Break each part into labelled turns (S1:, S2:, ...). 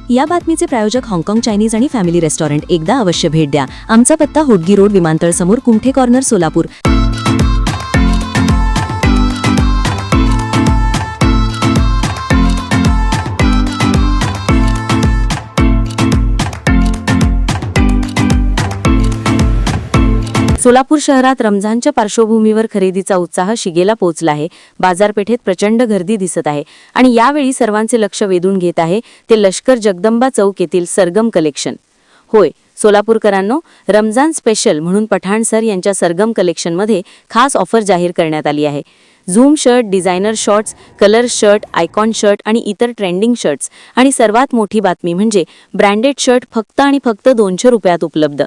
S1: या बातमीचे प्रायोजक हाँगकाँग चायनीज आणि फॅमिली रेस्टॉरंट. एकदा अवश्य भेट द्या. आमचा पत्ता होडगी रोड, विमानतळ समोर, कुमठे कॉर्नर, सोलापूर. सोलापूर शहरात रमजानच्या पार्श्वभूमीवर खरेदीचा उत्साह शिगेला पोहोचला आहे. बाजारपेठेत प्रचंड गर्दी दिसत आहे आणि यावेळी सर्वांचे लक्ष वेधून घेत आहे ते लष्कर जगदंबा चौक येथील सरगम कलेक्शन. होय सोलापूरकरांनो, रमजान स्पेशल म्हणून पठाण सर यांच्या सरगम कलेक्शनमध्ये खास ऑफर जाहीर करण्यात आली आहे. Zoom shirt, designer shorts, colour shirt, icon shirt आणि इतर ट्रेंडिंग शर्ट्स आणि सर्वात मोठी बातमी म्हणजे ब्रँडेड शर्ट फक्त आणि फक्त 200 रुपयात उपलब्ध.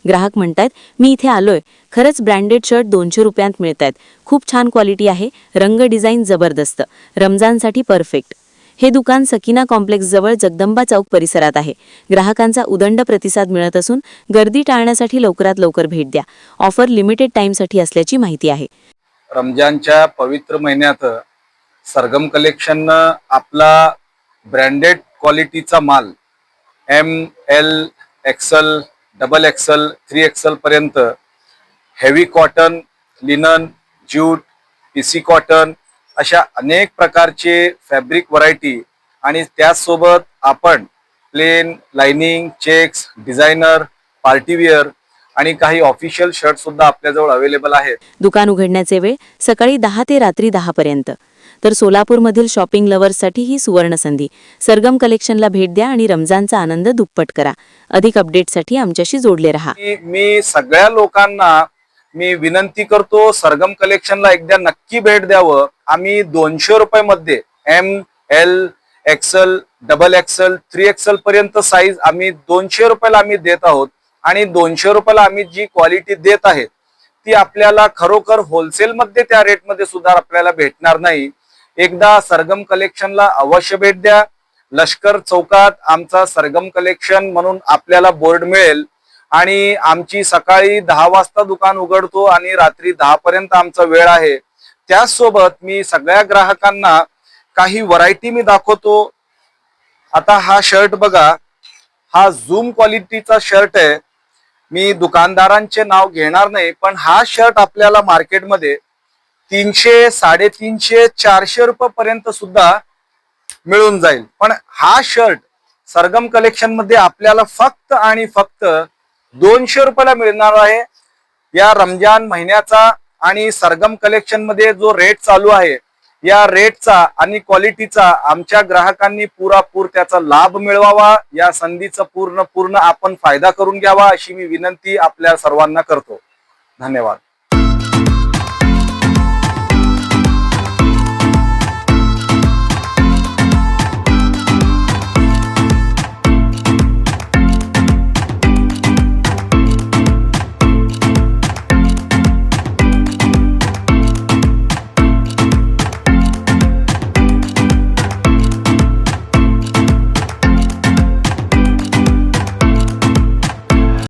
S1: ग्राहक म्हणतात, मी इथे आलोय, खरंच ब्रँडेड शर्ट 200 रुपयांत मिळतायत. खूप छान क्वालिटी आहे, रंग डिझाईन जबरदस्त, रमजानसाठी परफेक्ट. हे दुकान सकीना कॉम्प्लेक्स जवळ जगदंबा चौक परिसरात आहे. ग्राहकांचा उदंड प्रतिसाद मिळत असून गर्दी टाळण्यासाठी लवकरात लवकर भेट द्या. ऑफर लिमिटेड टाइमसाठी असल्याची माहिती आहे.
S2: रमजानच्या पवित्र महिन्यात सरगम कलेक्शन आपला ब्रँडेड क्वालिटीचा माल ML, XL, XXL, 3XL पर्यंत heavy cotton, linen, jute, PC cotton अशा अनेक प्रकारचे फॅब्रिक व्हरायटी आणि त्याचसोबत आपण plain, lining, checks, designer, partywear आणि काही ऑफिशियल शर्ट सुद्धा आपल्याजवळ अवेलेबल आहेत.
S1: दुकान उघडण्याचे वेळ सकाळी 10 ते रात्री 10 पर्यंत. तर सोलापूरमधील शॉपिंग लव्हर्ससाठी ही सुवर्ण संधी. सरगम कलेक्शनला भेट द्या आणि रमजानचा आनंद दुप्पट करा. अधिक अपडेटसाठी आमच्याशी जोडले रहा.
S2: मी सगळ्या लोकांना विनंती करतो, सरगम कलेक्शनला एकदा नक्की भेट द्यावं. आम्ही 200 रुपयामध्ये ML, XL, XXL, 3XL पर्यंत साईज आम्ही 200 रुपयाला आम्ही देत आहोत आणि 200 रुपयाला आम्ही जी क्वालिटी देत आहेत ती आपल्याला खरोखर होलसेल मध्ये त्या रेट मध्ये सुद्धा आपल्याला भेटणार नाही. एकदा सरगम कलेक्शनला अवश्य भेट द्या. लष्कर चौकात आमचा सरगम कलेक्शन म्हणून आपल्याला बोर्ड मिळेल आणि आमची सकाळी 10 वाजता दुकान उघडतो आणि रात्री 10 पर्यंत आमचा वेळ आहे. त्याचसोबत मी सगळ्या ग्राहकांना काही व्हरायटी मी दाखवतो. आता हा शर्ट बघा, हा झूम क्वालिटीचा शर्ट आहे. मी दुकानदारांचे नाव घेणार नाही, पण हा शर्ट आपल्याला मार्केटमध्ये 300, 350, 400 रुपये पर्यंत सुद्धा मिळून जाईल. पण हा शर्ट सरगम कलेक्शन मध्ये आपल्याला फक्त आणि फक्त 200 रुपयाला मिळणार आहे. या रमजान महिन्याचा आणि सरगम कलेक्शन मध्ये जो रेट चालू आहे या रेटचा आणि क्वालिटीचा आमच्या ग्राहकांनी पुरापूर त्याचा लाभ मिळवावा. या संधीचा पूर्ण आपण फायदा करून घ्यावा अशी मी विनंती आपल्या सर्वांना करतो. धन्यवाद.